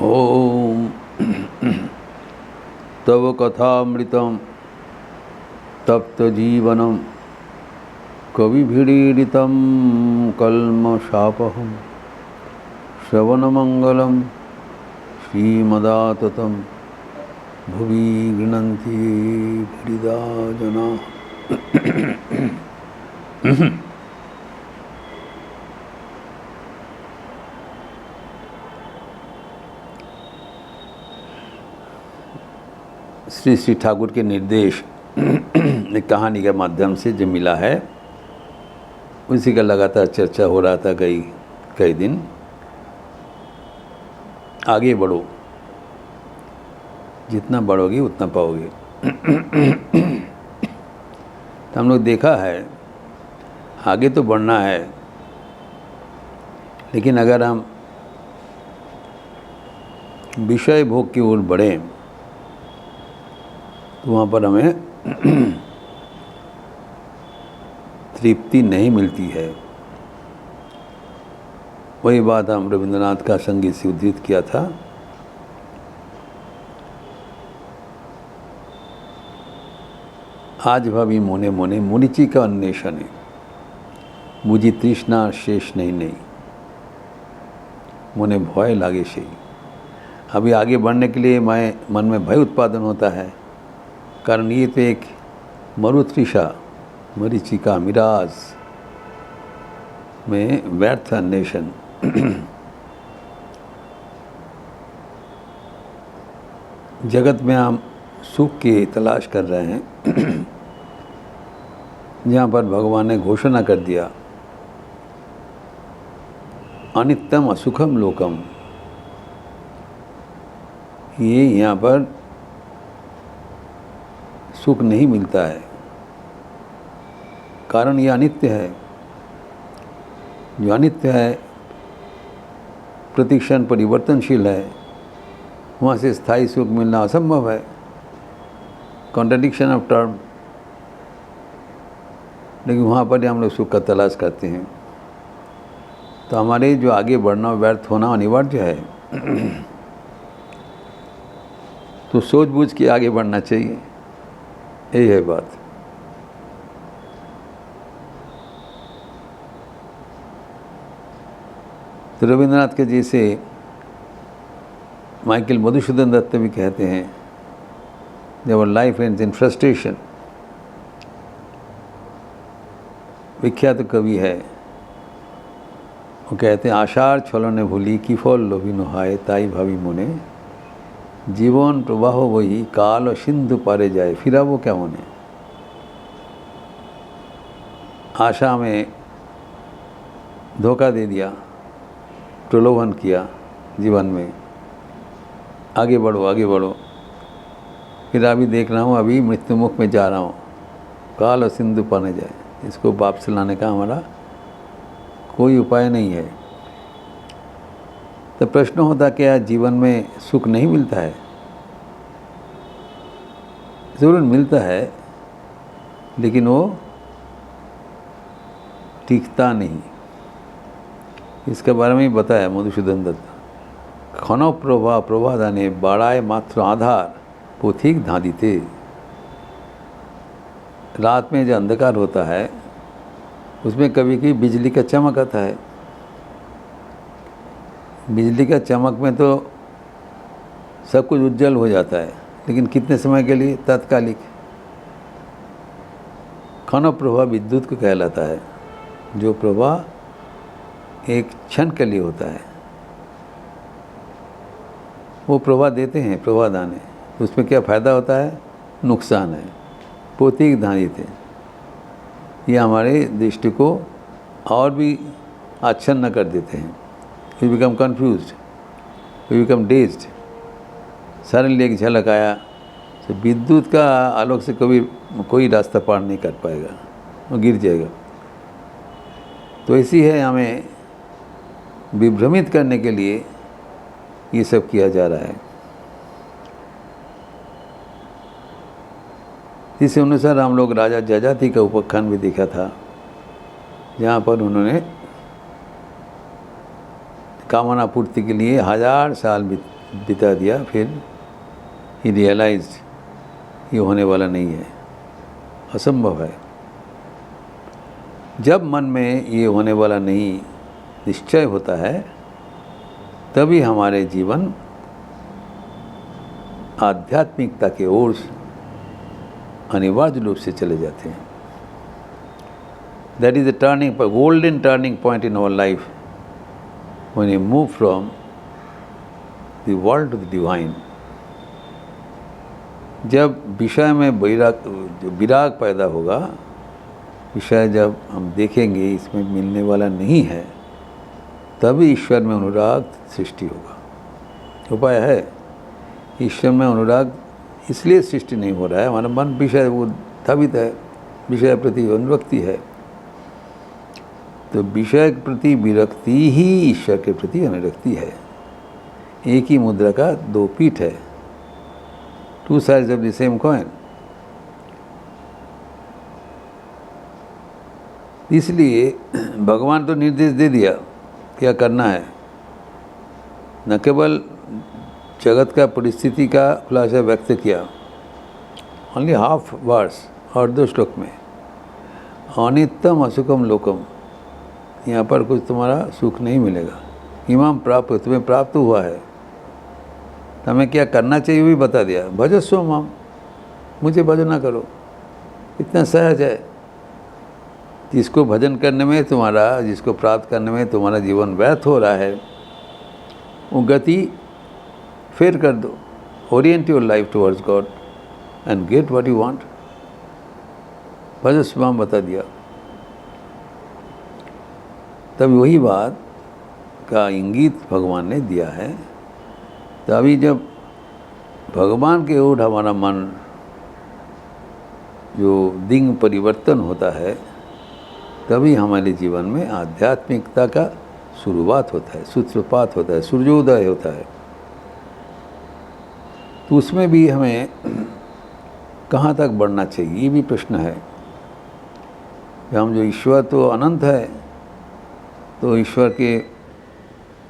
ओम तव कथामृतं तप्तजीवनं कविभिरीडितं कल्मषापहं श्रवणमंगलं श्रीमदाततं भुवि गृह्णन्ति भूरिदा जनाः। श्री श्री ठाकुर के निर्देश एक कहानी के माध्यम से जो मिला है उसी का लगातार चर्चा हो रहा था कई दिन। आगे बढ़ो, जितना बढ़ोगे उतना पाओगे। तो हम लोग देखा है आगे तो बढ़ना है, लेकिन अगर हम विषय भोग की ओर बढ़ें तो वहाँ पर हमें तृप्ति नहीं मिलती है। वही बात हम रविंद्रनाथ का संगीत से उद्धृत किया था। आज भावी मोने मोने मुनिची का अन्वेषण है, मुझी तृष्णा शेष नहीं मोने भय लागे से। अभी आगे बढ़ने के लिए मन में भय उत्पादन होता है, कारण ये तो एक मरुतृषा मरीचिका मिराज में व्यर्थ अन्वेषण। जगत में हम सुख की तलाश कर रहे हैं, जहाँ पर भगवान ने घोषणा कर दिया अनित्यम असुखम लोकम। ये यहाँ पर सुख नहीं मिलता है, कारण ये अनित्य है। जो अनित्य है, प्रतिक्षण परिवर्तनशील है, वहाँ से स्थायी सुख मिलना असंभव है। Contradiction of term. लेकिन वहाँ पर हम लोग सुख का तलाश करते हैं, तो हमारे जो आगे बढ़ना व्यर्थ होना अनिवार्य है। तो सोच बूझ के आगे बढ़ना चाहिए, यही है बात। तो रविंद्रनाथ के जैसे माइकल मधुसूदन दत्त भी कहते हैं, जब लाइफ एंड्स इन फ्रस्ट्रेशन। विख्यात कवि है, वो कहते हैं आशार छलने भूली की फल लोभी नहाय ताई भावी मने जीवन प्रवाह वही काल सिंधु पारे जाए फिर वो क्या होने। आशा में धोखा दे दिया, प्रलोभन किया जीवन में, आगे बढ़ो। फिर अभी देख रहा हूँ, अभी मृत्यु मुख में जा रहा हूँ, काल और सिंधु पाने जाए। इसको वापस लाने का हमारा कोई उपाय नहीं है। तो प्रश्न होता क्या जीवन में सुख नहीं मिलता है? ज़रूर मिलता है, लेकिन वो टिकता नहीं। इसके बारे में ही बताया मधुसूदन दत्त। खनो प्रभा दाने बाड़ाए मात्र आधार पोथिक धादिते। रात में जो अंधकार होता है उसमें कभी कभी बिजली का चमक आता है। बिजली का चमक में तो सब कुछ उज्जवल हो जाता है, लेकिन कितने समय के लिए? तात्कालिक। खनो प्रभा विद्युत को कहलाता है, जो प्रवाह एक क्षण के लिए होता है। वो प्रवाह देते हैं, प्रवाह दाने, तो उसमें क्या फ़ायदा होता है? नुकसान है। पोतिक धारिते, ये हमारे दृष्टि को और भी आच्छन्न कर देते हैं। We become confused, we become dazed. Suddenly एक झलक आया, तो विद्युत का आलोक से कभी कोई रास्ता पार नहीं कर पाएगा, वो गिर जाएगा। तो इसी है, हमें विभ्रमित करने के लिए ये सब किया जा रहा है। इस अनुसार हम लोग राजा जजाति का उपाख्यान भी देखा था, जहाँ पर उन्होंने कामना पूर्ति के लिए 1000 साल बिता दिया, फिर ही रियलाइज्ड ये होने वाला नहीं है, असंभव है। जब मन में ये होने वाला नहीं निश्चय होता है, तभी हमारे जीवन आध्यात्मिकता की ओर अनिवार्य रूप से चले जाते हैं। That is the golden turning point in our life when we move from the world to the divine. जब विषय में विराग पैदा होगा, विषय जब हम देखेंगे इसमें मिलने वाला नहीं है, तभी ईश्वर में अनुराग सृष्टि होगा। उपाय है, ईश्वर में अनुराग इसलिए सृष्टि नहीं हो रहा है, हमारा मन विषय वो धावित है, विषय प्रति अनुरक्ति है। तो विषय के प्रति विरक्ति ही ईश्वर के प्रति अनुरक्ति है। एक ही मुद्रा का दो पीठ है, two sides of the same coin. इसलिए भगवान तो निर्देश दे दिया क्या करना है, न केवल जगत का परिस्थिति का खुलासा व्यक्त किया, ओनली हाफ वर्ड्स और 2 श्लोक में, अनित्यम असुखम लोकम, यहाँ पर कुछ तुम्हारा सुख नहीं मिलेगा। इमाम प्राप्त, तुम्हें प्राप्त हुआ है, हमें क्या करना चाहिए भी बता दिया। भजस्व माम, मुझे भजन ना करो, इतना सहज है। जिसको भजन करने में तुम्हारा, जिसको प्राप्त करने में तुम्हारा जीवन व्यर्थ हो रहा है, वो गति फेर कर दो। Orient your life towards God and get what you want. भजस्व माम बता दिया। तब वही बात का इंगित भगवान ने दिया है। तभी जब भगवान के ओर हमारा मन जो दिंग परिवर्तन होता है, तभी हमारे जीवन में आध्यात्मिकता का शुरुआत होता है, सूत्रपात होता है, सूर्योदय होता है। तो उसमें भी हमें कहाँ तक बढ़ना चाहिए, ये भी प्रश्न है। हम जो ईश्वर तो अनंत है, तो ईश्वर के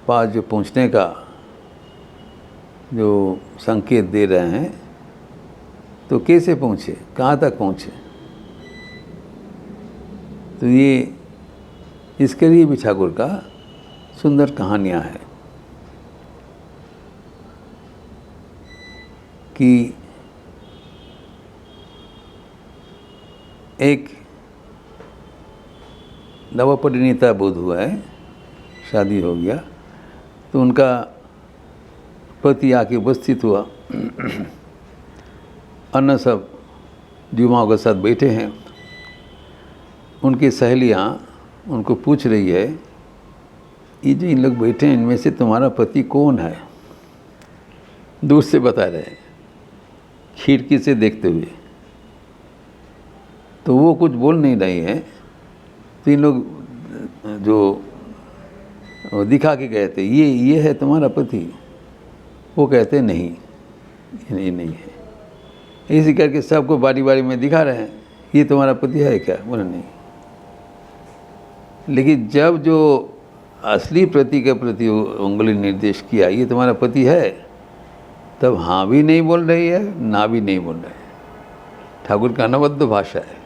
पास जो पहुँचने का जो संकेत दे रहे हैं, तो कैसे पहुँचे, कहाँ तक पहुँचे। तो ये इसके लिए भी ठाकुर का सुंदर कहानियाँ हैं कि एक नवपरिणीता बोध हुआ है, शादी हो गया, तो उनका पति आके उपस्थित हुआ। अन्य सब जुमाओं के साथ बैठे हैं। उनकी सहेलियाँ उनको पूछ रही है, ये जो इन लोग बैठे हैं, इनमें से तुम्हारा पति कौन है। दूर से बता रहे हैं, खिड़की से देखते हुए। तो वो कुछ बोल नहीं रही है। तो इन लोग जो दिखा के कहते, ये है तुम्हारा पति। वो कहते नहीं, ये नहीं है। इसी करके सबको बारी बारी में दिखा रहे हैं, ये तुम्हारा पति है क्या। बोले नहीं। लेकिन जब जो असली पति के प्रति उंगली निर्देश किया, ये तुम्हारा पति है, तब हाँ भी नहीं बोल रही है, ना भी नहीं बोल रहे। ठाकुर का अनबद्ध भाषा है।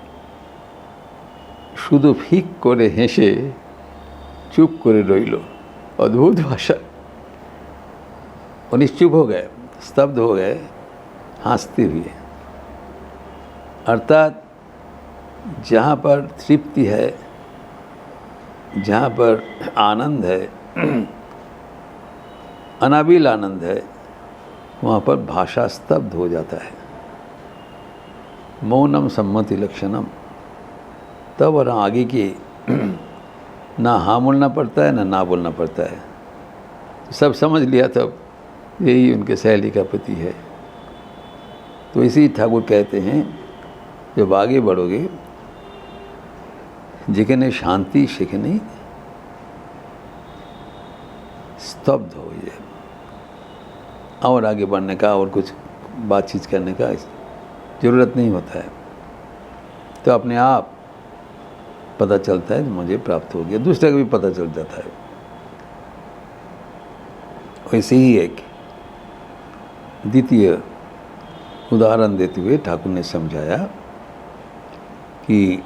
शुद्ध फीक करे हेसे चुप करे रइल, अद्भुत भाषा। और निश्चुप हो गए, स्तब्ध हो गए, हंसते हुए। अर्थात जहाँ पर तृप्ति है, जहाँ पर आनंद है, अनाबिल आनंद है, वहाँ पर भाषा स्तब्ध हो जाता है। मौनम सम्मति लक्षणम। तब और आगे की ना हाँ बोलना पड़ता है, ना बोलना पड़ता है। सब समझ लिया तब यही उनके सहेली का पति है। तो इसी ठाकुर कहते हैं, जब आगे बढ़ोगे, जिकने शांति सीखनी, स्तब्ध हो जाए। और आगे बढ़ने का और कुछ बातचीत करने का ज़रूरत नहीं होता है। तो अपने आप पता चलता है मुझे प्राप्त हो गया, दूसरे को भी पता चल जाता है। वैसे ही एक द्वितीय उदाहरण देते हुए ठाकुर ने समझाया कि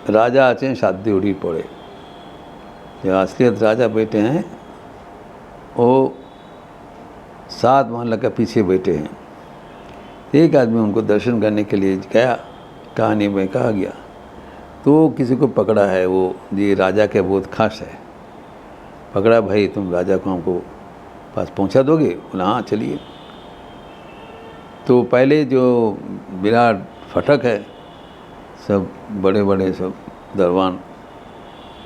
राजा आचे शादी उड़ी पड़े, जो असलियत राजा बैठे हैं वो 7 महल के पीछे बैठे हैं। एक आदमी उनको दर्शन करने के लिए गया, कहानी में कहा गया, तो किसी को पकड़ा है, वो ये राजा के बहुत खास है, पकड़ा, भाई तुम राजा को हमको पास पहुंचा दोगे? बोला हाँ चलिए। तो पहले जो विराट फटक है, सब बड़े बड़े सब दरबान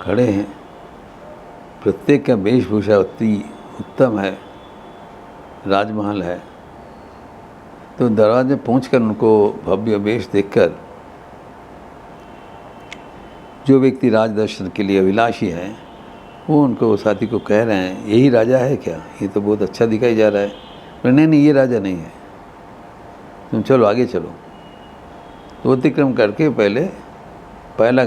खड़े हैं, प्रत्येक का वेशभूषा अति उत्तम है, राजमहल है। तो दरवाजे पहुंचकर उनको भव्य वेश देखकर जो व्यक्ति राज दर्शन के लिए अभिलाषी है, वो उनको साथी को कह रहे हैं, यही राजा है क्या? ये तो बहुत अच्छा दिखाई जा रहा है। पर नहीं, ये राजा नहीं है, तुम चलो आगे चलो। तो अतिक्रम करके पहला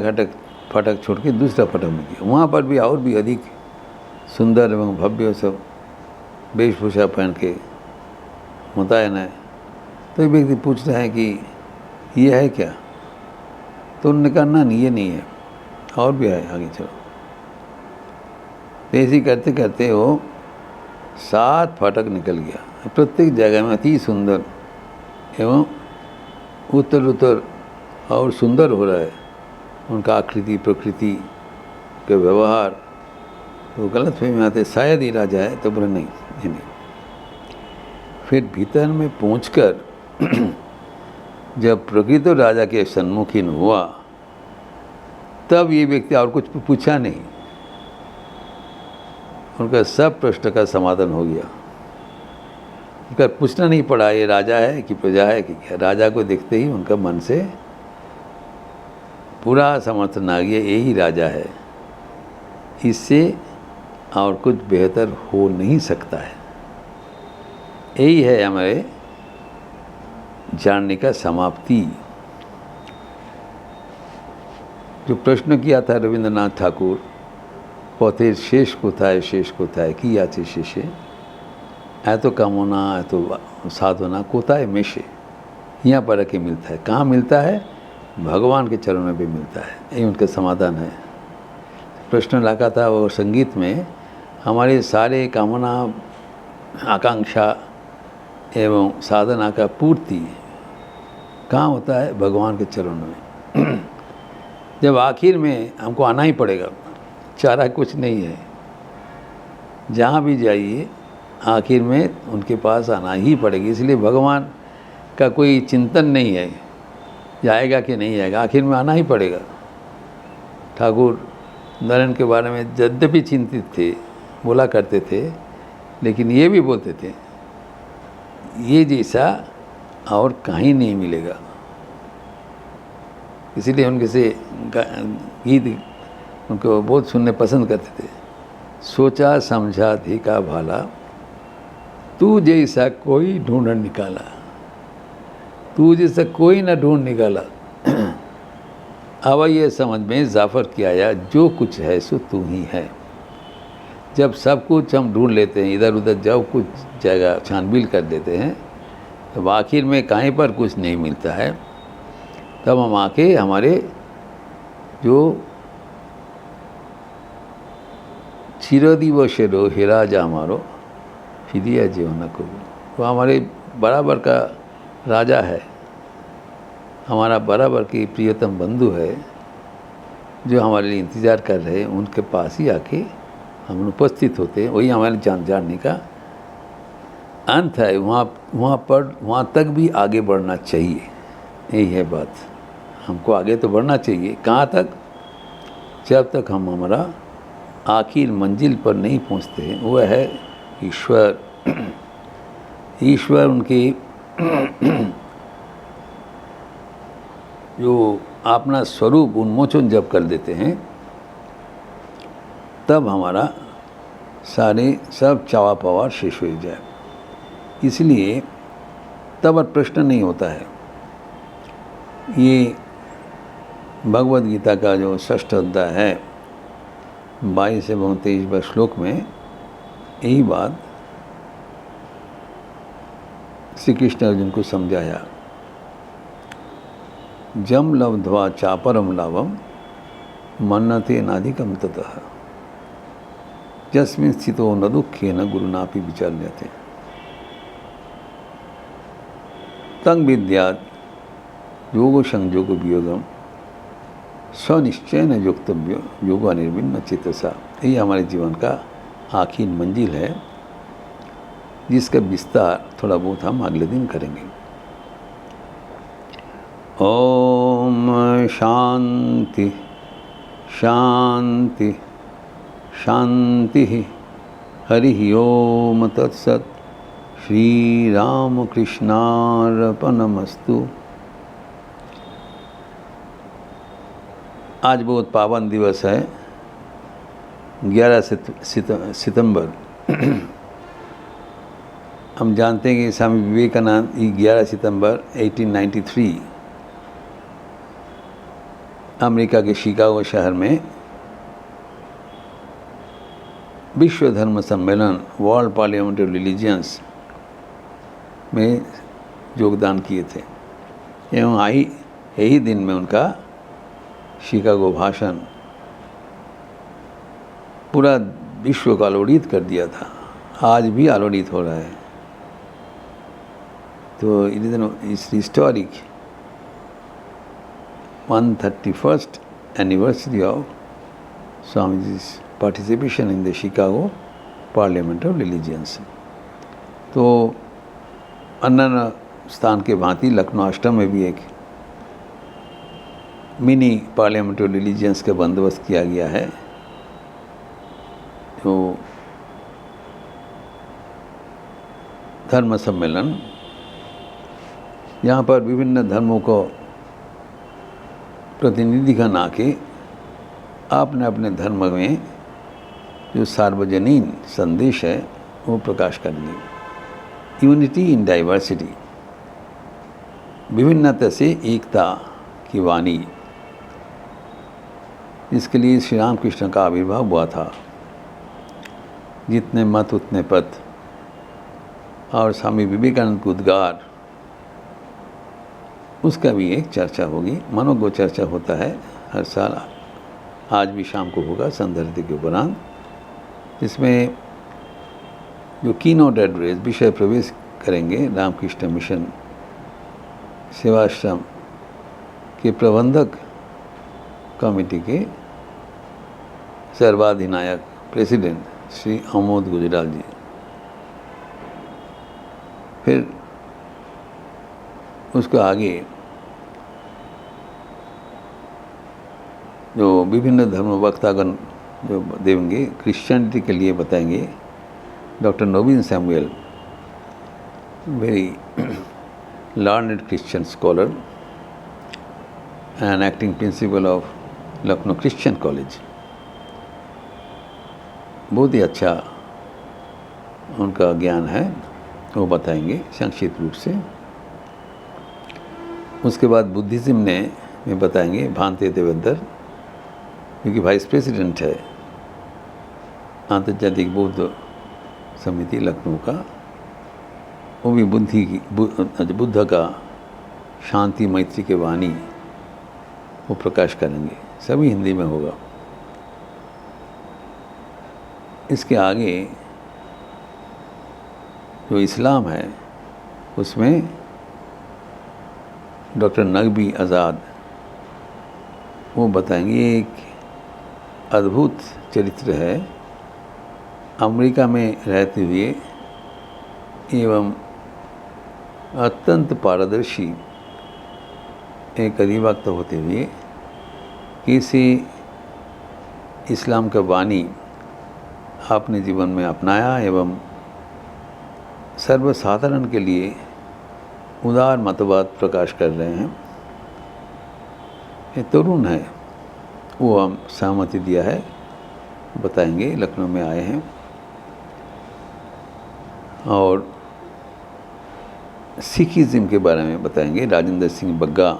फाटक छोड़ के दूसरा फाटक में गया। वहाँ पर भी और भी अधिक सुंदर एवं भव्य सब वेशभूषा पहन के मुतयन है। तो एक व्यक्ति पूछ रहे हैं कि ये है क्या? तो उन्होंने कहा नहीं, ये नहीं है, और भी है, आगे चलो। तो ऐसे करते करते वो 7 फाटक निकल गया। प्रत्येक जगह में अति सुंदर एवं उत्तर और सुंदर हो रहा है उनका आकृति, प्रकृति के व्यवहार। तो गलत फहमी आते, शायद ही राजा है। तो बोले नहीं, ये नहीं। फिर भीतर में पहुंचकर जब प्रकृत राजा के सम्मुखीन हुआ, तब ये व्यक्ति और कुछ पूछा नहीं, उनका सब प्रश्न का समाधान हो गया। उनका पूछना नहीं पड़ा ये राजा है कि प्रजा है कि क्या। राजा को देखते ही उनका मन से पूरा समर्थन आ गया, यही राजा है, इससे और कुछ बेहतर हो नहीं सकता है। यही है हमारे जानने का समाप्ति। जो प्रश्न किया था रविंद्रनाथ ठाकुर, पौधे शेष कोथाय की आचे शेषे, तो कामना तो साधना कोताय में से, यहाँ पर आके मिलता है। कहाँ मिलता है? भगवान के चरणों में भी मिलता है। यही उनका समाधान है। प्रश्न रखा था वो संगीत में, हमारे सारे कामना, आकांक्षा एवं साधना का पूर्ति कहाँ होता है? भगवान के चरणों में। जब आखिर में हमको आना ही पड़ेगा, चारा कुछ नहीं है, जहाँ भी जाइए आखिर में उनके पास आना ही पड़ेगी। इसलिए भगवान का कोई चिंतन नहीं है जाएगा कि नहीं आएगा, आखिर में आना ही पड़ेगा। ठाकुर नारायण के बारे में यद्यपि चिंतित थे, बोला करते थे, लेकिन ये भी बोलते थे ये जैसा और कहीं नहीं मिलेगा। इसीलिए उनके से गीत उनको बहुत सुनने पसंद करते थे। सोचा समझा थी का भाला, तू जैसा कोई ढूंढ निकाला, तू जैसा कोई ना ढूंढ निकाला। अब ये समझ में जाफर की आया, जो कुछ है सो तू ही है। जब सब कुछ हम ढूंढ लेते हैं, इधर उधर जब कुछ जगह छानबीन कर देते हैं, तब आखिर में कहीं पर कुछ नहीं मिलता है। तब हम आके हमारे जो चिरदिवसेरो हेरा जा हमारो फिरिया जीवन को, वो हमारे बराबर का राजा है, हमारा बराबर की प्रियतम बंधु है, जो हमारे लिए इंतज़ार कर रहे हैं। उनके पास ही आके हम उपस्थित होते हैं। वही हमारे जानने का अंत है। वहाँ तक भी आगे बढ़ना चाहिए। यही है बात, हमको आगे तो बढ़ना चाहिए। कहाँ तक? जब तक हम हमारा आखिर मंजिल पर नहीं पहुँचते हैं, वह है ईश्वर। ईश्वर उनके जो अपना स्वरूप उन्मोचन जब कर देते हैं, तब हमारा सब चावा पावा शेष हो जाए। इसलिए तब और प्रश्न नहीं होता है। ये भगवद गीता का जो 6ठ अध्याय है, 22 एवं 23 श्लोक में यही बात श्री कृष्ण अर्जुन को समझाया, जम लब्ध्वा चापरम लाभम मन्नते नाधिकम ततः यस्मिन् स्थितो न दुःखेन गुरुनापि विचार्यते तंग विद्यात् योगो संयोगो वियोगम स्वनिश्चयन योक्तव्य योगा निर्विन्न चेतसा। यही हमारे जीवन का आखिरी मंजिल है, जिसका विस्तार थोड़ा बहुत हम अगले दिन करेंगे। ओम शांति शांति शांति। हरि ओम तत्सत। श्री राम कृष्णार्पणमस्तु। आज बहुत पावन दिवस है, 11 सितंबर। हम जानते हैं कि स्वामी विवेकानंद 11 सितंबर 1893 अमेरिका के शिकागो शहर में विश्व धर्म सम्मेलन वर्ल्ड पार्लियामेंट ऑफ रिलीजियंस में योगदान किए थे एवं यही दिन में उनका शिकागो भाषण पूरा विश्व को आलोड़ित कर दिया था। आज भी आलोड़ित हो रहा है। तो इस historic 131st anniversary of Swamiji's participation in the Chicago parliament of religions. तो अन्य स्थान के भांति लखनऊ आश्रम में भी एक मिनी पार्लियामेंट ऑफ रिलीजियंस का बंदोबस्त किया गया है। तो धर्म सम्मेलन, यहाँ पर विभिन्न धर्मों को प्रतिनिधिगण आके अपने अपने धर्म में जो सार्वजनीन संदेश है वो प्रकाश करेंगे। यूनिटी इन डाइवर्सिटी, विभिन्नता से एकता की वाणी, इसके लिए श्री राम कृष्ण का आविर्भाव हुआ था। जितने मत उतने पथ, और स्वामी विवेकानंद का उद्गार, उसका भी एक चर्चा होगी। मनोगो चर्चा होता है हर साल, आज भी शाम को होगा संध्या के उपरांत। इसमें जो कीनोट एड्रेस विषय प्रवेश करेंगे रामकृष्ण मिशन सेवाश्रम के प्रबंधक कमेटी के सर्वाधिनायक प्रेसिडेंट श्री अमोद गुजराल जी। फिर उसको आगे जो विभिन्न धर्म वक्तागण जो देंगे, क्रिश्चियनिटी के लिए बताएंगे doctor Naveen Samuel, very learned Christian scholar and acting principal of Lucknow Christian college. बहुत ही अच्छा उनका ज्ञान है, वो बताएंगे संक्षिप्त रूप से। उसके बाद बुद्धिज्म में बताएंगे भांते देवेंद्र, क्योंकि वाइस प्रेसिडेंट है आंतर्जातिक बौद्ध समिति लखनऊ का। वो भी बुद्ध का शांति मैत्री के वाणी वो प्रकाश करेंगे, सभी हिंदी में होगा। इसके आगे जो इस्लाम है उसमें डॉक्टर नकवी आज़ाद वो बताएंगे। एक अद्भुत चरित्र है, अमेरिका में रहते हुए एवं अत्यंत पारदर्शी एक अधिवक्ता होते हुए किसी इस्लाम का वाणी आपने जीवन में अपनाया एवं सर्वसाधारण के लिए उदार मतवाद प्रकाश कर रहे हैं। ये तरुण है, वो हम सहमति दिया है, बताएंगे, लखनऊ में आए हैं। और सिखिज़्म के बारे में बताएंगे राजेंद्र सिंह बग्गा,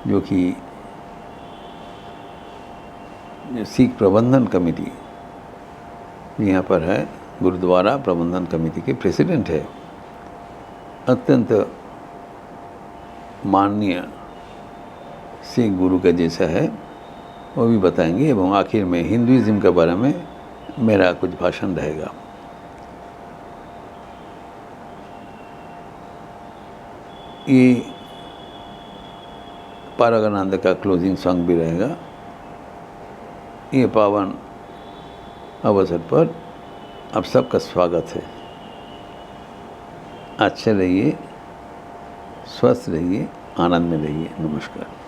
जो कि सिख प्रबंधन कमेटी यहाँ पर है, गुरुद्वारा प्रबंधन कमेटी के प्रेसिडेंट है। अत्यंत माननीय सिख गुरु का जैसा है वो भी बताएंगे, एवं आखिर में हिंदुइज्म के बारे में मेरा कुछ भाषण रहेगा। ये पारगानंद का क्लोजिंग सॉन्ग भी रहेगा। ये पावन अवसर पर आप सबका स्वागत है। अच्छे रहिए, स्वस्थ रहिए, आनंद में रहिए। नमस्कार।